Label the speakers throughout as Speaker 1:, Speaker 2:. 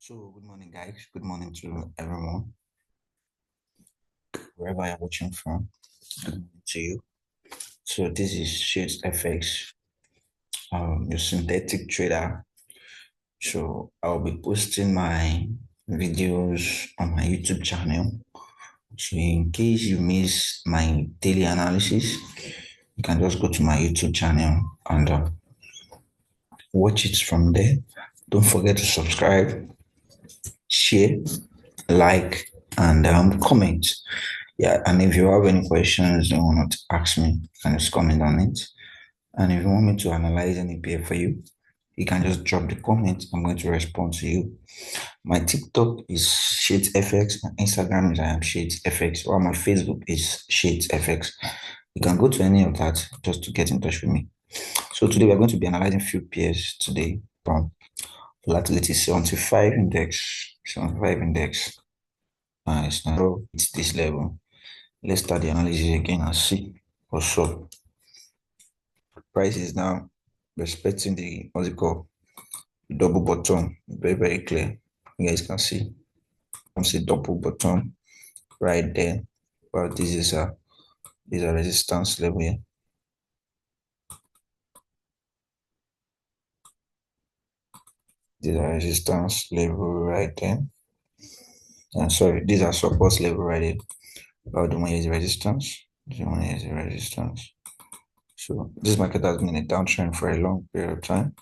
Speaker 1: So, good morning, guys. Good morning to everyone, wherever you're watching from. Good morning to you. So, this is Shades FX, your synthetic trader. So, I'll be posting my videos on my YouTube channel. So, in case you miss my daily analysis, you can just go to my YouTube channel and watch it from there. Don't forget to subscribe, share, like, and comment. Yeah, and if you have any questions you want to ask me, you can just comment on it. And if you want me to analyze any pair for you, you can just drop the comment. I'm going to respond to you. My TikTok is Shades FX, my Instagram is I am Shades FX, or my Facebook is Shades FX. You can go to any of that just to get in touch with me. So today we're going to be analyzing few pairs today from volatility 75 index, 75 index. Nice. Now it's this level. Let's start the analysis again and see what's up. Price is now respecting the what's it called? The double bottom. Very, very clear. You guys can see. You can see double bottom right there. But this is a resistance level here. These are resistance level right there. And sorry, these are support level right here. But the one is resistance. The one is resistance. So this market has been in a downtrend for a long period of time.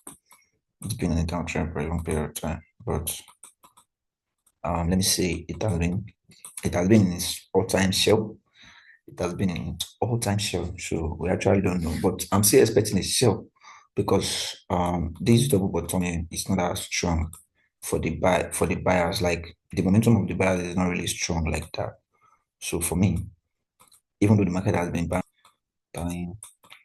Speaker 1: It's been in a downtrend for a long period of time, but let me say it has been in its all-time sell. It has been in its all-time sell. So we actually don't know, but I'm still expecting a sell because this double bottom here is not as strong for the buyers. Like the momentum of the buyers is not really strong like that. So for me, even though the market has been buying,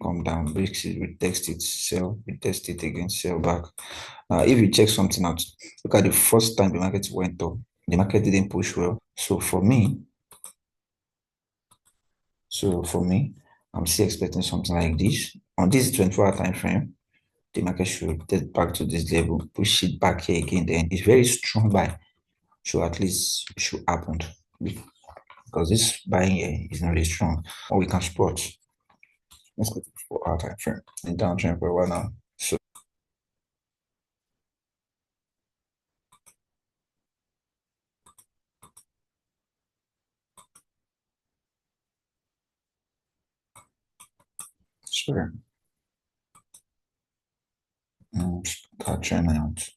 Speaker 1: come down, breaks it, retest it, sell, retest it again, sell back. Now, if you check something out, look at the first time the market went up, the market didn't push well. So for me, I'm still expecting something like this. On this 24-hour time frame, the market should get back to this level, push it back here again. Then it's very strong buy. So at least it should happen because this buying here is not really strong. Or we can spot. Let's go to 4-hour time frame. In downtrend for a while now. So sure. Start trend out.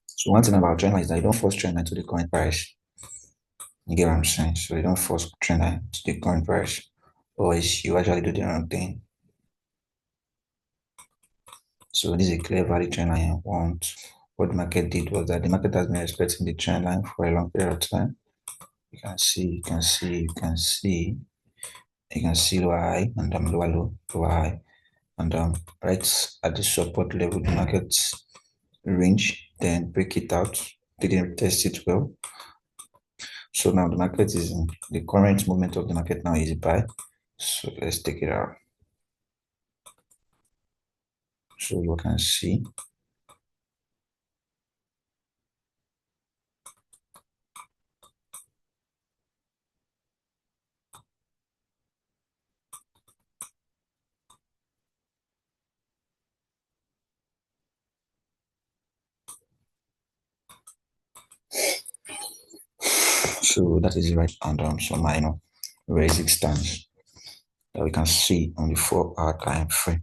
Speaker 1: So one thing about trend line is that you don't force trend line to the current price. You get what I'm saying? So you don't force trend line to the current price. Or else you actually do the wrong thing. So this is a clear value trend line I want. What the market did was that the market has been expecting the trend line for a long period of time. You can see, lower high and lower low, lower high. And right at the support level, the market range, then break it out. Didn't test it well. So now the market is in the current moment of the market now is buy. So let's take it out. So you can see. So that is right and some minor resistance that we can see on the 4-hour time frame.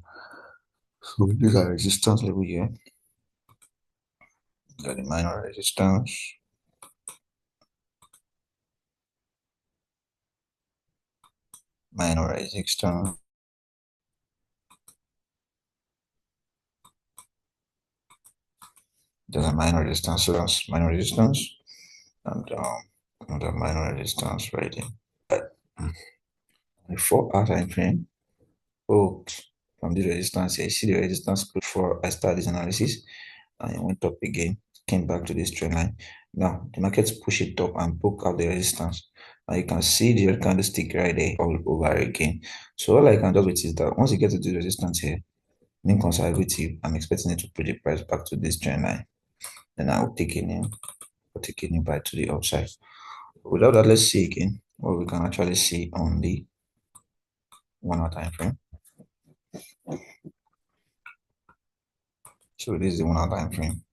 Speaker 1: So these are resistance level here. Got the minor resistance. Minor resistance. There's a minor resistance, so that's minor resistance, and another minor resistance right there. But the 4-hour time frame, oh, from the resistance here, you see the resistance before I start this analysis, and it went up again, came back to this trend line. Now the markets push it up and broke out the resistance. Now you can see the red candlestick right there all over again. So all I can do with is that once you get to the resistance here, Being conservative, I'm expecting it to put the price back to this trend line. Then I'll take it in, or take it in back to the upside. Without that, let's see again what we can actually see on the 1 hour time frame. So this is the 1 hour time frame.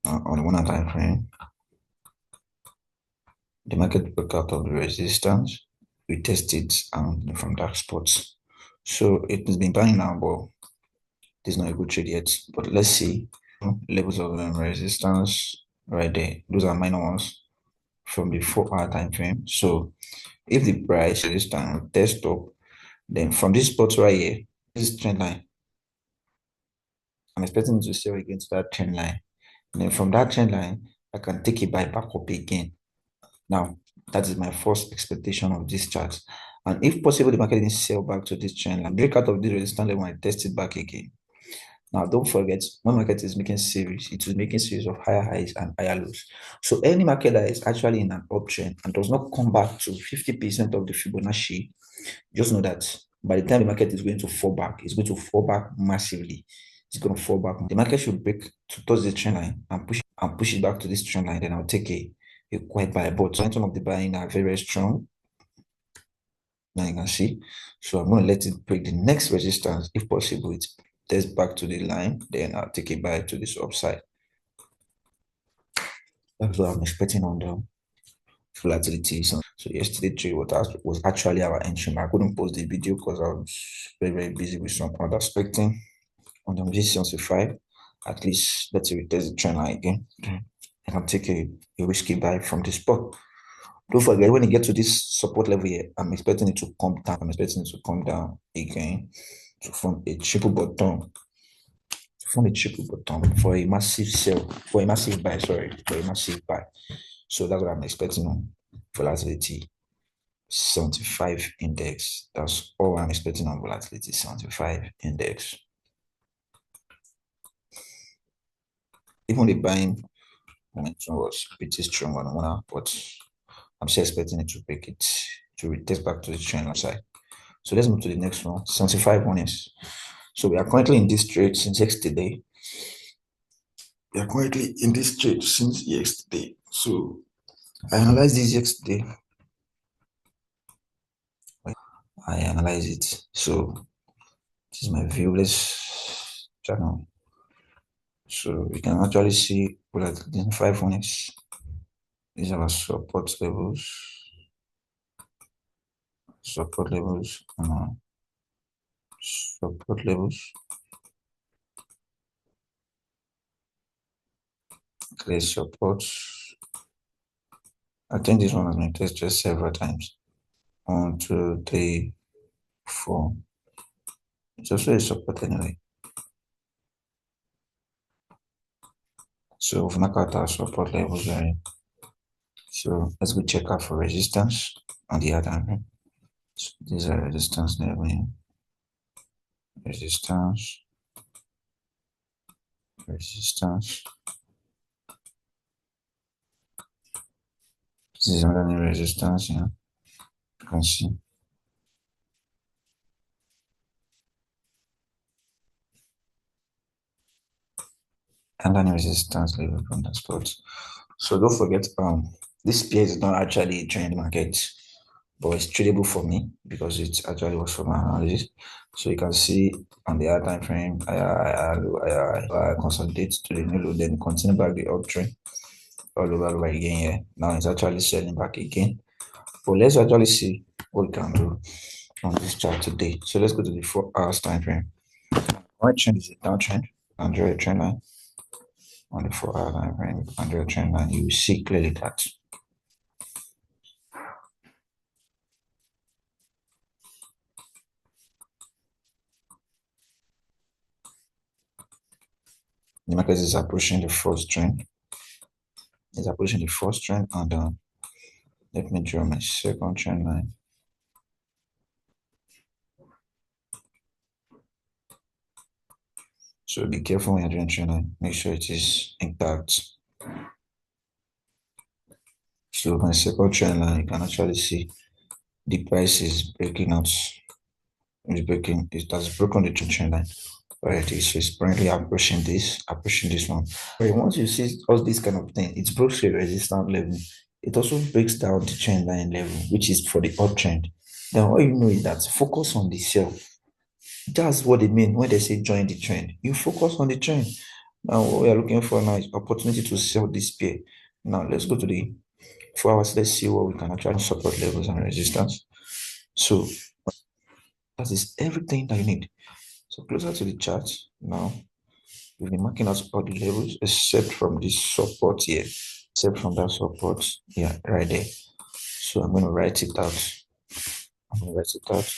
Speaker 1: On the 1 hour time frame, the market broke out of the resistance. We test it from dark spots. So it has been buying now, but this is not a good trade yet. But let's see levels of resistance right there. Those are minor ones from the 4 hour time frame. So if the price this time test up, then from this spot right here, this trend line, I'm expecting it to sell against that trend line. And then from that trend line, I can take it back up again. Now, that is my first expectation of this chart. And if possible, the market didn't sell back to this trend line, break out of this resistance level and test it back again. Now, don't forget, when market is making series, it is making series of higher highs and higher lows. So any market that is actually in an uptrend and does not come back to 50% of the Fibonacci, just know that by the time the market is going to fall back, it's going to fall back massively. It's going to fall back. The market should break towards the trend line and push it back to this trend line. Then I'll take a quiet buy. But some of the buying are very, very strong. Now you can see. So I'm going to let it break the next resistance. If possible, it tests back to the line. Then I'll take a buy to this upside. That's what I'm expecting on the volatility. So yesterday trade was actually our entry. I couldn't post the video because I was very, very busy with some other expecting on the G75. At least let's say we test the trend line again. I can take a risky buy from this spot. Don't forget, when you get to this support level here, I'm expecting it to come down. I'm expecting it to come down again to form a triple bottom. To form a triple bottom for a massive sell, for a massive buy, sorry, for a massive buy. So that's what I'm expecting on volatility 75 index. That's all I'm expecting on volatility 75 index. Even the buying momentum was pretty strong on one, but I'm still expecting it to break it to retest back to the trend line side. So let's move to the next one. 75 is. So we are currently in this trade since yesterday. We are currently in this trade since yesterday. So I analyzed this yesterday. I analyze it. So this is my view. Let's channel. So we can actually see what the 5 is. These are our support levels. Support levels. Support levels. Clear supports. I think this one has been tested several times. 1, 2, 3, 4. It's also a support anyway. So we've knocked out our support levels already. So let's go check out for resistance on the other hand. So these are resistance level. Resistance. Resistance. This is another resistance, yeah. You can see. And then resistance level from the spot. So don't forget, this pair is not actually a trend market, but it's tradable for me because it actually works for my analysis. So you can see on the other time frame, I consolidate to the new low, then continue back the uptrend all over again here. Now it's actually selling back again. But let's actually see what we can do on this chart today. So let's go to the 4 hours time frame. Right trend is a downtrend, and draw a trend line on the 4 hour time frame, and draw a trend line. You will see clearly that the market is approaching the first trend. It's approaching the first trend, and let me draw my second trend line. So be careful when you're doing trend line. Make sure it is intact. So my second trend line, you can actually see the price is breaking out. It's breaking. It has broken the trend line. already. So it's currently approaching this one. But once you see all this kind of thing, it breaks a resistance level. It also breaks down the trend line level, which is for the uptrend. Then all you know is that focus on the sell. That's what they mean when they say join the trend. You focus on the trend. Now what we are looking for now is opportunity to sell this pair. Now let's go to the 4 hours. Let's see what we can actually support levels and resistance. So that is everything that you need. So closer to the chart now. We've been marking out all the levels except from this support here, except from that support, yeah, right there. So I'm going to write it out. I'm going to write it out.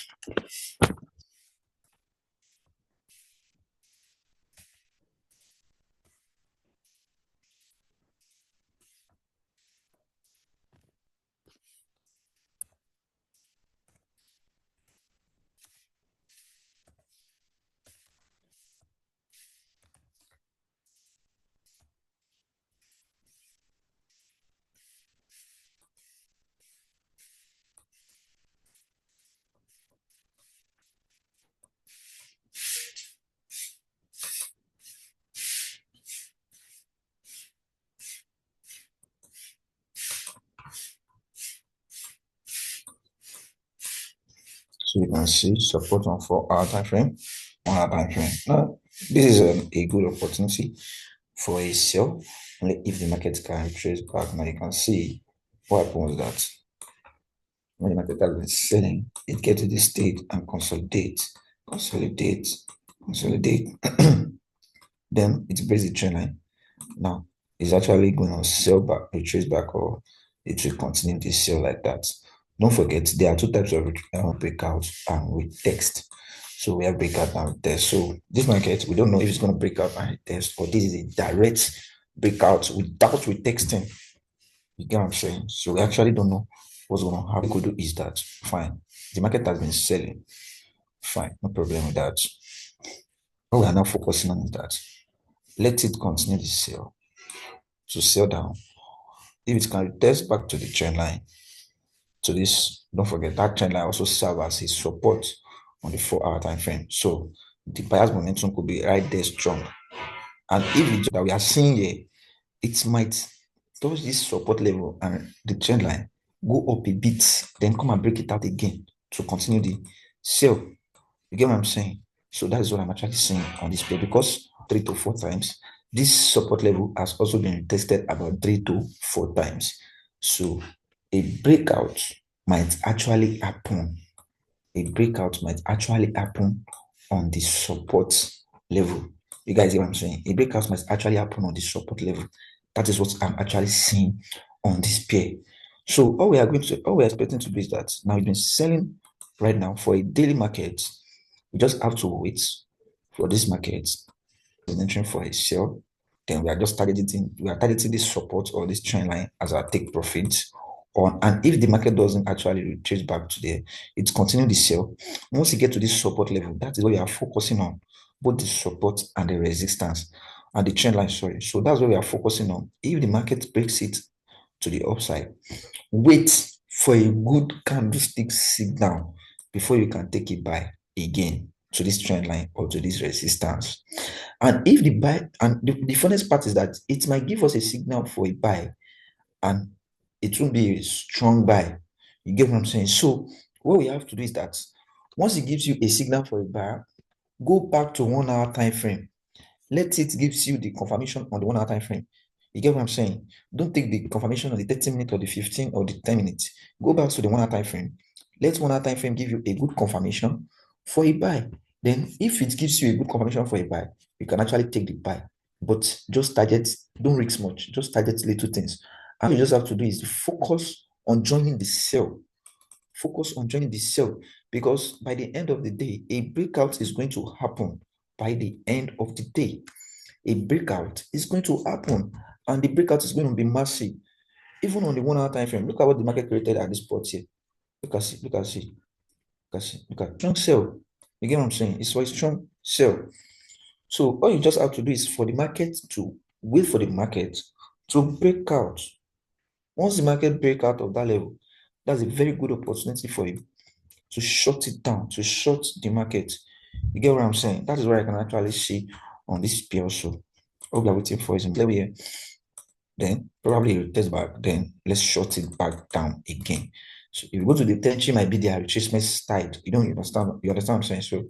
Speaker 1: So you can see support on 4 hour time frame, 1 hour time frame. Now, this is a good opportunity for a sell. Only if the market can retrace back. Now you can see what happens that when the market has been selling, it gets to this state and consolidate, consolidate. Then it breaks the trend line. Now, it's actually going to sell back, retrace back, or it will continue to sell like that. Don't forget, there are two types of breakout and with text. So we have breakout and with text. So this market, we don't know if it's going to break out and test, or this is a direct breakout without retexting. You get what I'm saying? So we actually don't know what's going to happen. What we could do is that, fine, the market has been selling. Fine, no problem with that. What we are now focusing on is that let it continue to sell, to sell down. If it can retest back to the trend line, to this, don't forget that trend line also serves as a support on the 4 hour time frame. So the buyer's momentum could be right there strong. And if it's that we are seeing here, it might touch this support level and the trend line go up a bit, then come and break it out again to continue the sell. You get what I'm saying? So that is what I'm actually saying on this play, because 3 to 4 times this support level has also been tested about 3 to 4 times. So a breakout might actually happen. A breakout might actually happen on the support level. You guys see what I'm saying? A breakout might actually happen on the support level. That is what I'm actually seeing on this pair. So all we're expecting to do is that now it's been selling right now for a daily market. We just have to wait for this market entering for a sell. Then we are targeting this support or this trend line as our take profit on. And if the market doesn't actually retrace back to there, it's continue the sell. Once you get to this support level, that is what we are focusing on, both the support and the resistance and the trend line. Sorry. So that's what we are focusing on. If the market breaks it to the upside, wait for a good candlestick signal before you can take it buy again to this trend line or to this resistance. And if the buy, and the funnest part is that it might give us a signal for a buy and it won't be a strong buy. You get what I'm saying? So what we have to do is that once it gives you a signal for a buy, go back to 1 hour time frame. Let it gives you the confirmation on the 1 hour time frame. You get what I'm saying? Don't take the confirmation on the 30 minutes or the 15 or the 10 minutes. Go back to the 1 hour time frame. Let 1 hour time frame give you a good confirmation for a buy. Then if it gives you a good confirmation for a buy, you can actually take the buy. But just target, don't risk much, just target little things. And you just have to do is focus on joining the sell. Focus on joining the sell, because by the end of the day, a breakout is going to happen. By the end of the day, a breakout is going to happen, and the breakout is going to be massive. Even on the 1 hour time frame, look at what the market created at this spot here. Look at see, look at see, look at see, look at strong sell. You get what I'm saying? It's for a strong sell. So all you just have to do is for the market to wait for the market to break out. Once the market break out of that level, that's a very good opportunity for you to shut it down, to shut the market. You get what I'm saying? That is what I can actually see on this P also. All we are waiting for is in play here. Then probably it test back. Then let's short it back down again. So if you go to the tension, might be their retracement style. You don't understand. You understand what I'm saying? So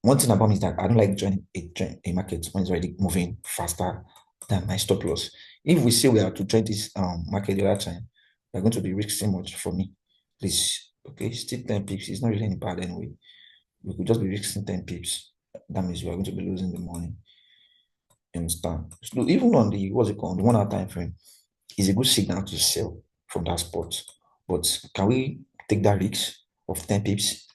Speaker 1: one thing about me is that I don't like joining a market when it's already moving faster than my stop loss. If we say we are to join this market the other time, we're going to be risking much for me. Please, okay, still 10 pips. It's not really any bad anyway. We could just be risking 10 pips. That means we are going to be losing the money. You understand? So even on the what's it called, the 1 hour time frame, is a good signal to sell from that spot. But can we take that risk of 10 pips?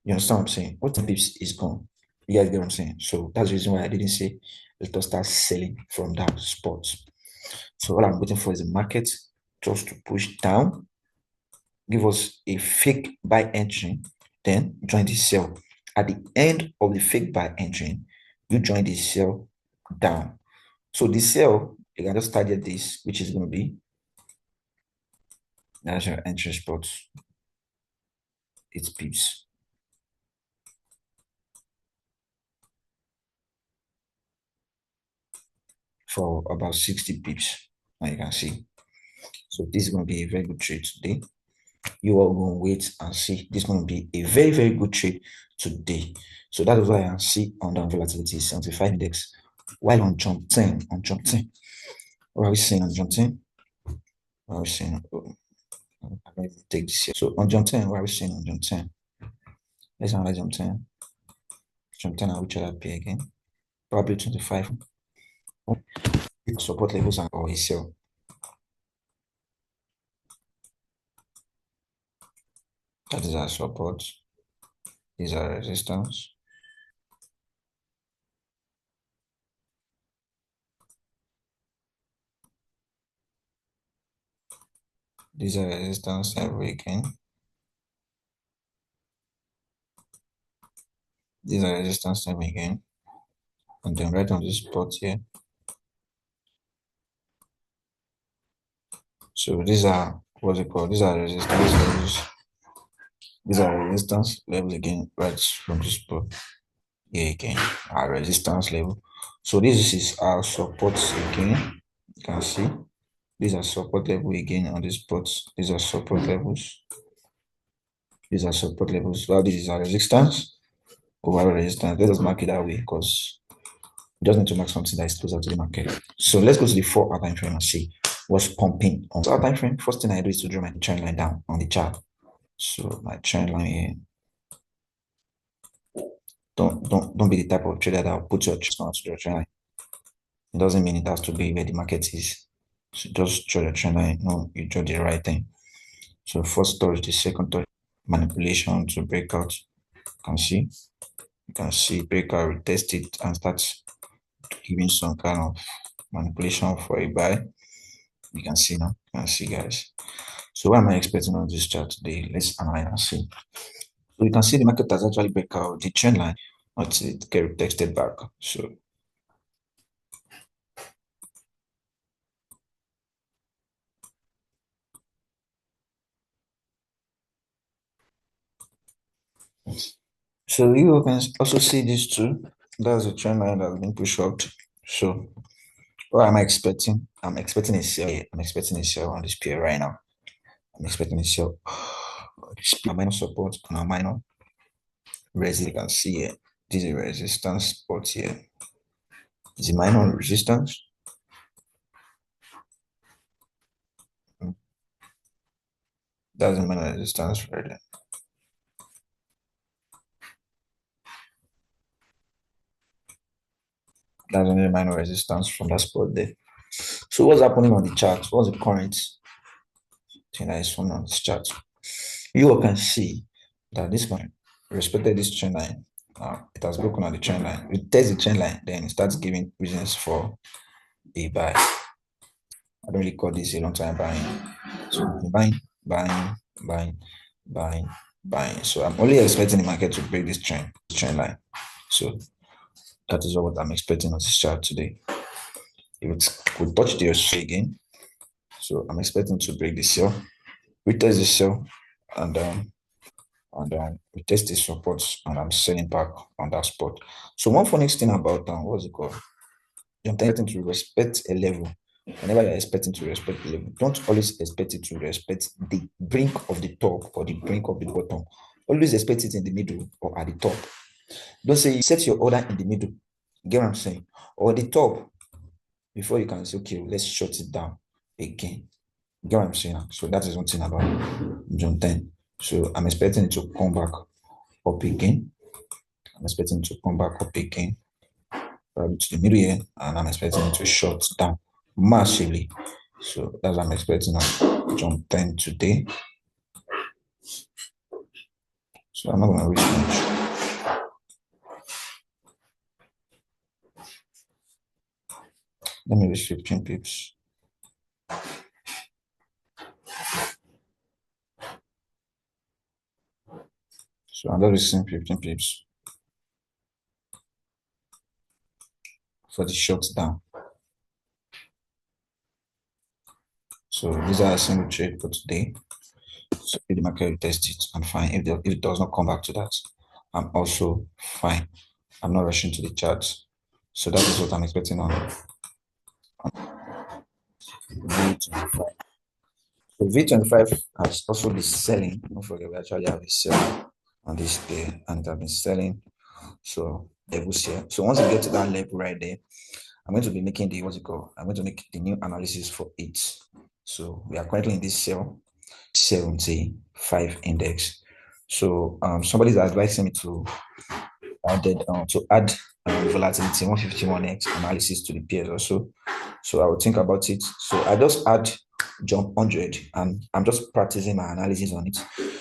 Speaker 1: You understand what I'm saying? What 10 pips is gone. You guys get what I'm saying? So that's the reason why I didn't say let us start selling from that spot. So all I'm waiting for is the market just to push down, give us a fake buy entry, then join the sell. At the end of the fake buy entry, you join the sell down. So the sell, you can just target this, which is going to be that's your entry spot. It's pips for about 60 pips. Now you can see. So this is going to be a very good trade today. You are going to wait and see. This is going to be a very, very good trade today. So that is why I see on the volatility 75 index. While on jump 10, what are we saying on jump 10? What are we saying? Oh, I don't even take this here. So on jump 10, what are we saying on jump 10? Let's analyze jump 10. Jump 10, I will check that pay again. Probably 25. Support levels and or a sell. That is our support. These are resistance. These are resistance level again. These are resistance level again. And then right on this spot here. So these are what's it called? These are resistance levels. These are resistance levels again, right from this spot here again. Our resistance level. So this is our support again. You can see these are support level again on this spot. These are support levels. These are support levels. Well, this is our resistance. Overall resistance. Let us mark it that way because we just need to mark something that is closer to the market. So let's go to the 4 hour time frame and see what's pumping on 4 hour time frame. First thing I do is to draw my trend line down on the chart. So my trend line here. Don't be the type of trader that will put your trend to your trend line. It doesn't mean it has to be where the market is. So just draw your trend line. No, you draw the right thing. So first touch, the second touch, manipulation to break out. You can see breakout, retest it and start giving some kind of manipulation for a buy. You can see now. You can see, guys. So what am I expecting on this chart today? Let's analyze and see. So you can see the market has actually break out the trend line until it get retested back. So you can also see this too. That's a trend line that's been pushed up. So what am I expecting? I'm expecting a sell. I'm expecting a sell on this pair right now. I'm expecting a sell. This pair minor support on a minor resistance. You can see here. This is a resistance spot here. Is a minor resistance. That's a minor resistance right there. That's only a minor resistance from that spot there. So what's happening on the chart? What's the current thing that is on this chart? You all can see that this one respected this trend line. It has broken on the trend line. It tests the trend line, then it starts giving reasons for a buy. I don't really call this a long time buying. So buying, buying, buying, buying, buying. So I'm only expecting the market to break this trend line. So that is what I'm expecting on this chart today. If it could touch the OC again, so I'm expecting to break the sell, retest the sell, and and we test the support, and I'm selling back on that spot. So one funny thing about what's it called? You're expecting to respect a level. Whenever you're expecting to respect the level, don't always expect it to respect the brink of the top or the brink of the bottom. Always expect it in the middle or at the top. Don't say you set your order in the middle. Get what I'm saying? Or the top before you can say, okay, let's shut it down again. Get what I'm saying? So that is one thing about John 10. So I'm expecting it to come back up again. I'm expecting it to come back up again, probably to the middle here, and I'm expecting it to shut down massively. So that's what I'm expecting on John 10 today. So I'm not gonna risk much. Let me risk 15 pips. So I'm just risking 15 pips for the shut down. So these are a single trade for today. So if the market will test it, I'm fine. If it does not come back to that, I'm also fine. I'm not rushing to the charts. So that is what I'm expecting on V25. So V25 has also been selling. Don't forget, we actually have a sell on this day, and it has been selling. So levels here. So once you get to that level right there, I'm going to be making the what's it called? I'm going to make the new analysis for it. So we are currently in this sell 75 index. So somebody's advising me to add volatility 151x analysis to the pairs also. So I will think about it. So I just add jump 100 and I'm just practicing my analysis on it.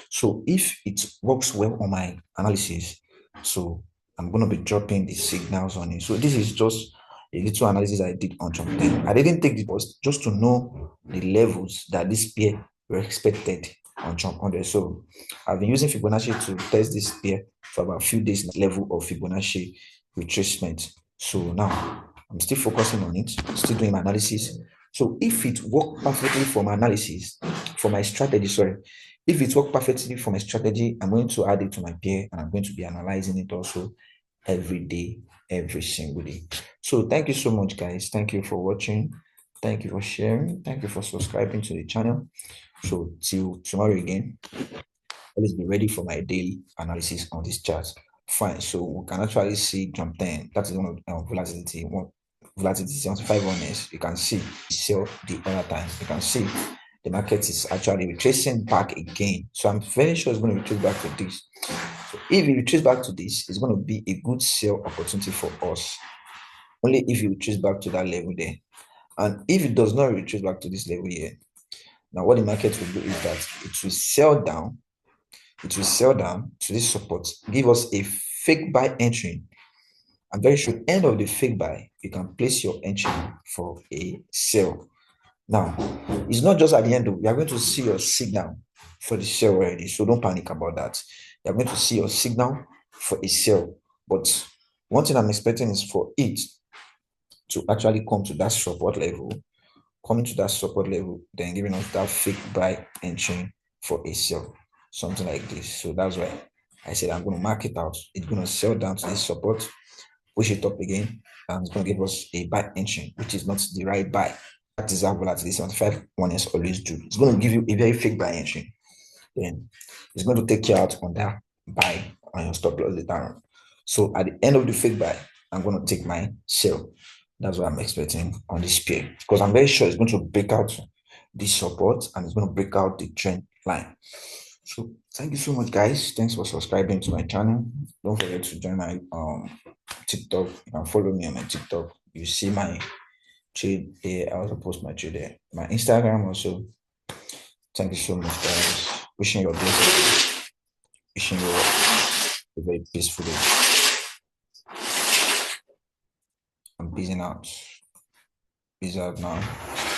Speaker 1: So if it works well on my analysis, so I'm going to be dropping the signals on it. So this is just a little analysis I did on jump 10. I didn't take the post just to know the levels that this pair were expected on jump 100. So I've been using Fibonacci to test this pair for about a few days level of Fibonacci retracement. So now I'm still focusing on it, still doing my analysis. So if it worked perfectly for my analysis, for my strategy, if it worked perfectly for my strategy, I'm going to add it to my pair and I'm going to be analyzing it also every day, every single day. So thank you so much, guys. Thank you for watching. Thank you for sharing. Thank you for subscribing to the channel. So till tomorrow again, always be ready for my daily analysis on this chart. Fine. So we can actually see jump 10. That is one of volatility. Volatility 75 honest. You can see sell the other time. You can see the market is actually retracing back again. So I'm very sure it's going to retrace back to this. So if it retraces back to this, it's going to be a good sell opportunity for us. Only if it retraces back to that level there. And if it does not retrace back to this level here, now what the market will do is that it will sell down. It will sell down to this support, give us a fake buy entry. I'm very sure end of the fake buy, you can place your entry for a sell. Now, it's not just at the end, you are going to see your signal for the sell already. So don't panic about that. You're going to see your signal for a sell. But one thing I'm expecting is for it to actually come to that support level, coming to that support level, then giving us that fake buy entry for a sell, something like this. So that's why I said I'm going to mark it out. It's going to sell down to this support, push it up again, and it's going to give us a buy entry, which is not the right buy. That is how volatility 75 one is always do. It's going to give you a very fake buy entry. Then it's going to take you out on that buy on your stop loss later on. So at the end of the fake buy, I'm going to take my sell. That's what I'm expecting on this pair because I'm very sure it's going to break out this support and it's going to break out the trend line. So thank you so much, guys. Thanks for subscribing to my channel. Don't forget to join my TikTok. You can follow me on my TikTok. You see my trade there. I also post my trade there. My Instagram also. Thank you so much, guys. Wishing you a blessed, wishing you a very peaceful day. I'm busy out. Peace out now.